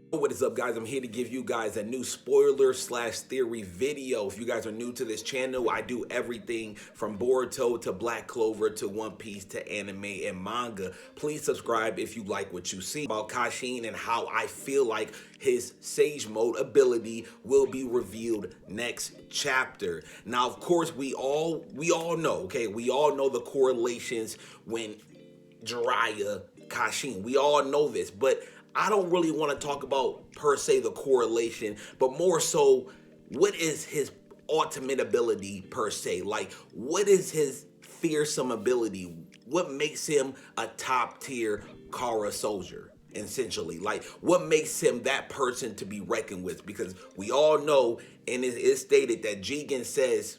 What is up, guys? I'm here to give you guys a new spoiler slash theory video. If you guys are new to this channel, I do everything from Boruto to Black Clover to One Piece to anime and manga. Please subscribe if you like what you see about Kashin and how I feel like his Sage Mode ability will be revealed next chapter. Now, of course, we all know, okay? We all know the correlations when Jiraiya, Kashin. We all know this, but I don't really want to talk about per se the correlation, but more so what is his ultimate ability per se? Like, what is his fearsome ability? What makes him a top tier Kara soldier? Essentially, like, what makes him that person to be reckoned with? Because we all know, and it is stated that Jigen says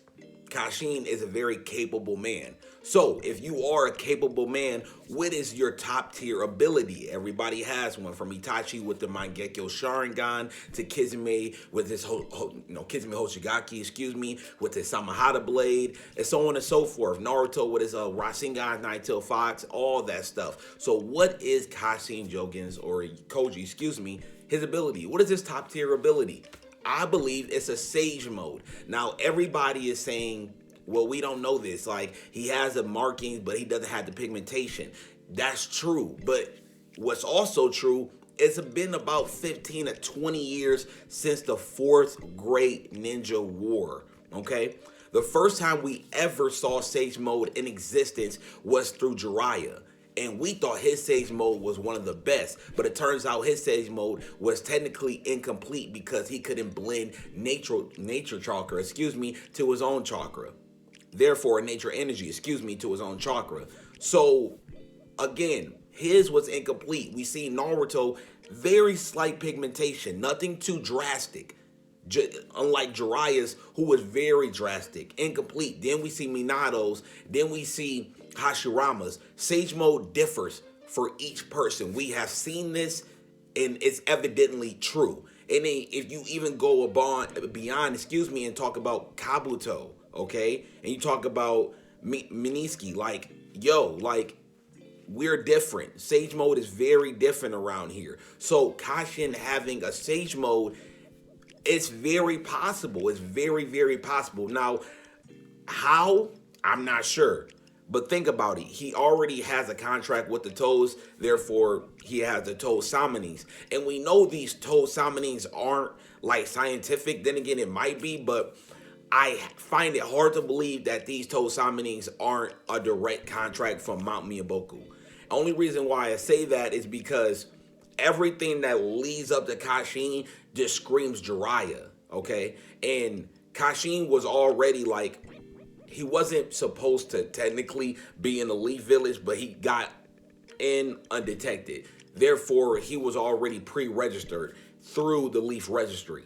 Kashin is a very capable man. So, if you are a capable man, what is your top tier ability? Everybody has one, from Itachi with the Mangekyo Sharingan to Kizumi with his Kizumi Hoshigaki, with his Samahata blade, and so on and so forth. Naruto with his Rasengan Nine-Tailed Fox, all that stuff. So, what is Kashin Koji, his ability? What is his top tier ability? I believe it's a Sage Mode. Now, everybody is saying, well, we don't know this. Like, he has the markings, but he doesn't have the pigmentation. That's true. But what's also true, it's been about 15 to 20 years since the fourth Great Ninja War, okay? The first time we ever saw Sage Mode in existence was through Jiraiya. And we thought his Sage Mode was one of the best, but it turns out his Sage Mode was technically incomplete because he couldn't blend nature chakra, to his own chakra. Therefore, nature energy, to his own chakra. So, again, his was incomplete. We see Naruto, very slight pigmentation, nothing too drastic. Unlike Jiraiya's, who was very drastic, incomplete. Then we see Minato's, then we see Hashirama's. Sage Mode differs for each person. We have seen this, and it's evidently true. And then if you even go beyond, and talk about Kabuto, okay? And you talk about Miniski, like, we're different. Sage Mode is very different around here. So Kashin having a Sage Mode, it's very possible. It's very, very possible. Now, how? I'm not sure. But think about it. He already has a contract with the Toes. Therefore, he has the Toe Summonings. And we know these Toe Summonings aren't, like, scientific. Then again, it might be. But I find it hard to believe that these Toe Summonings aren't a direct contract from Mount Miyaboku. Only reason why I say that is because everything that leads up to Kashin just screams Jiraiya, okay? And Kashin was already, like, he wasn't supposed to technically be in the Leaf Village, but he got in undetected. Therefore, he was already pre-registered through the Leaf Registry.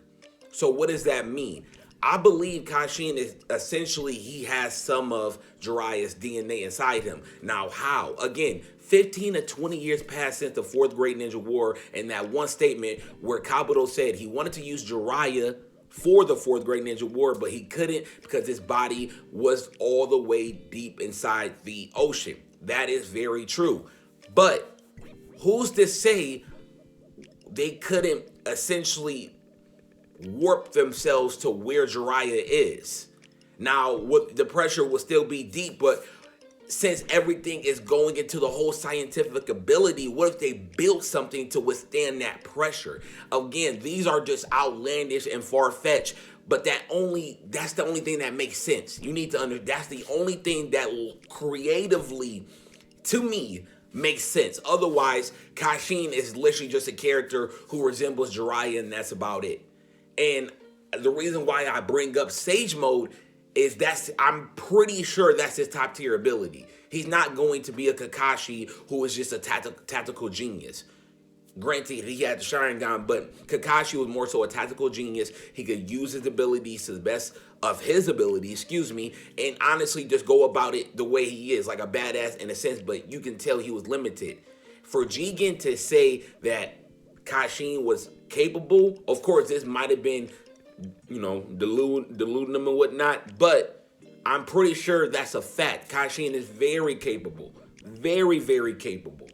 So what does that mean? I believe Kashin is essentially, he has some of Jiraiya's DNA inside him. Now, how? Again, 15 to 20 years passed since the fourth Great Ninja War, and that one statement where Kabuto said he wanted to use Jiraiya for the fourth Great Ninja War, but he couldn't because his body was all the way deep inside the ocean. That is very true. But who's to say they couldn't essentially warp themselves to where Jiraiya is? Now, the pressure will still be deep, but since everything is going into the whole scientific ability, what if they built something to withstand that pressure? Again, these are just outlandish and far-fetched, but that's the only thing that makes sense. You need to understand, that's the only thing that creatively, to me, makes sense. Otherwise, Kashin is literally just a character who resembles Jiraiya, and that's about it. And the reason why I bring up Sage Mode is I'm pretty sure that's his top tier ability. He's not going to be a Kakashi who is just a tactical genius. Granted, he had the Sharingan, but Kakashi was more so a tactical genius. He could use his abilities to the best of his ability, and honestly just go about it the way he is, like a badass in a sense, but you can tell he was limited. For Jigen to say that Kashin was capable, of course, this might have been, deluding him and whatnot, but I'm pretty sure that's a fact. Kashin is very capable. Very, very capable.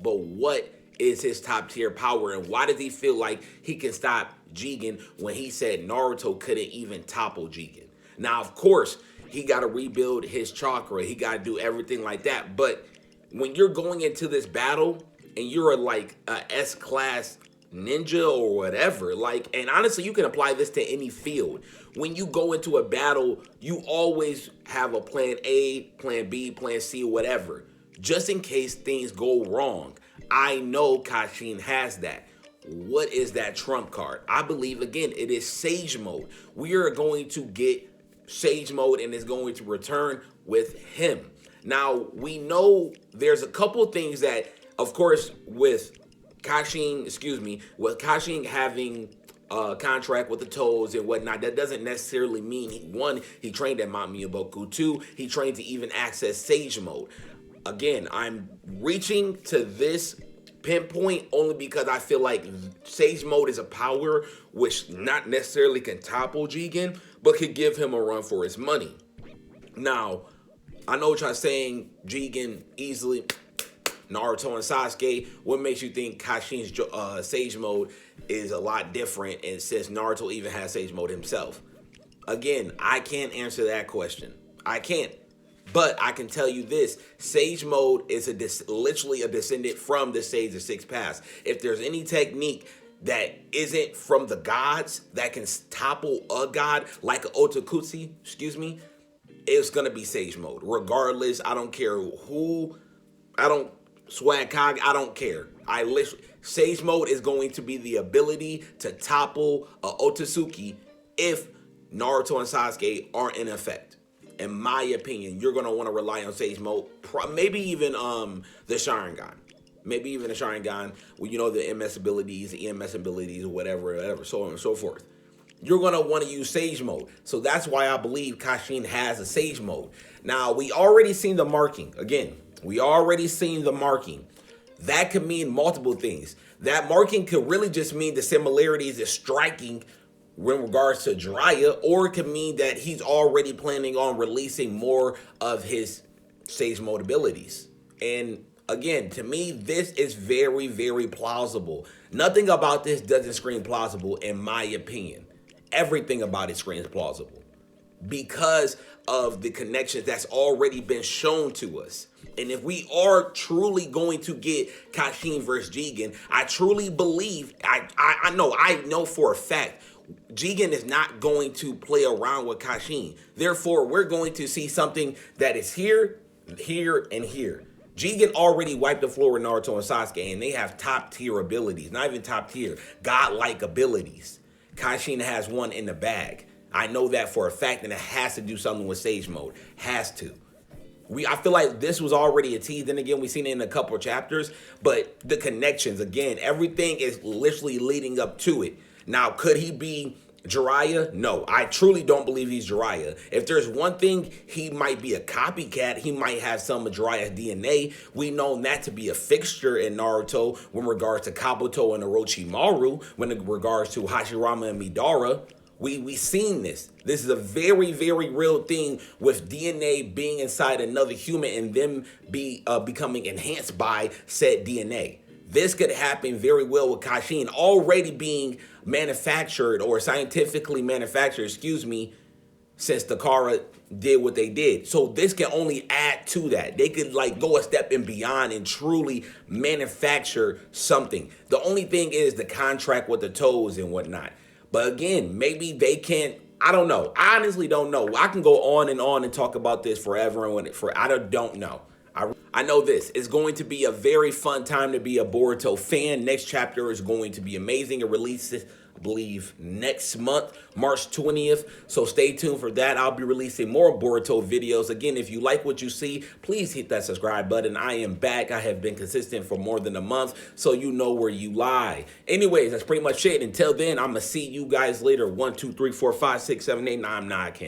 But what is his top tier power, and why does he feel like he can stop Jigen when he said Naruto couldn't even topple Jigen? Now, of course, he got to rebuild his chakra. He got to do everything like that. But when you're going into this battle and you're like a S-class ninja or whatever, like, and honestly, you can apply this to any field. When you go into a battle, you always have a plan A, plan B, plan C, whatever, just in case things go wrong. I know Kashin has that. What is that trump card? I believe, again, it is Sage Mode. We are going to get Sage Mode, and it's going to return with him. Now, we know there's a couple things that, of course, with Kashin having a contract with the Toes and whatnot, that doesn't necessarily mean, one, he trained at Mount Miyaboku, two, he trained to even access Sage Mode. Again, I'm reaching to this pinpoint only because I feel like Sage Mode is a power which not necessarily can topple Jigen, but could give him a run for his money. Now, I know what y'all saying, Jigen easily, Naruto and Sasuke. What makes you think Kashin's Sage Mode is a lot different, and since Naruto even has Sage Mode himself? Again, I can't answer that question. I can't. But I can tell you this, Sage Mode is literally a descendant from the Sage of Six Paths. If there's any technique that isn't from the gods that can topple a god, like an Otakutsu, it's going to be Sage Mode. Regardless, I don't care who, Swag Kage, I don't care. Sage Mode is going to be the ability to topple a Otsutsuki if Naruto and Sasuke aren't in effect. In my opinion, you're going to want to rely on Sage Mode, maybe even the Sharingan. Maybe even the Sharingan, well, you know, the MS abilities, the EMS abilities, whatever, so on and so forth. You're going to want to use Sage Mode. So that's why I believe Kashin has a Sage Mode. Now, we already seen the marking. Again, we already seen the marking. That could mean multiple things. That marking could really just mean the similarities is striking in regards to Jiraiya, or it could mean that he's already planning on releasing more of his Sage Mode abilities. And again, to me, this is very, very plausible. Nothing about this doesn't scream plausible, in my opinion. Everything about it screams plausible because of the connections that's already been shown to us. And if we are truly going to get Kashin versus Jigen, I truly believe, I know for a fact, Jigen is not going to play around with Kashin. Therefore, we're going to see something that is here, here, and here. Jigen already wiped the floor with Naruto and Sasuke, and they have top tier abilities. Not even top tier, godlike abilities. Kashin has one in the bag. I know that for a fact, and it has to do something with Sage Mode. Has to. I feel like this was already a tease. Then again, we've seen it in a couple of chapters, but the connections, again, everything is literally leading up to it. Now, could he be Jiraiya? No, I truly don't believe he's Jiraiya. If there's one thing, he might be a copycat. He might have some of Jiraiya's DNA. We know that to be a fixture in Naruto when regards to Kabuto and Orochimaru, when in regards to Hashirama and Midara. We seen this. This is a very, very real thing with DNA being inside another human and them becoming enhanced by said DNA. This could happen very well with Kashin already being manufactured or scientifically manufactured, since Takara did what they did. So this can only add to that. They could like go a step and beyond and truly manufacture something. The only thing is the contract with the Toes and whatnot. But again, maybe they can't. I don't know. I honestly don't know. I can go on and talk about this forever and I don't know. I know this. It's going to be a very fun time to be a Boruto fan. Next chapter is going to be amazing. It releases, I believe, next month, March 20th. So stay tuned for that. I'll be releasing more Boruto videos. Again, if you like what you see, please hit that subscribe button. I am back. I have been consistent for more than a month, so you know where you lie. Anyways, that's pretty much it. Until then, I'm going to see you guys later. 1, 2, 3, 4, 5, 6, 7, 8, 9, 9, 10.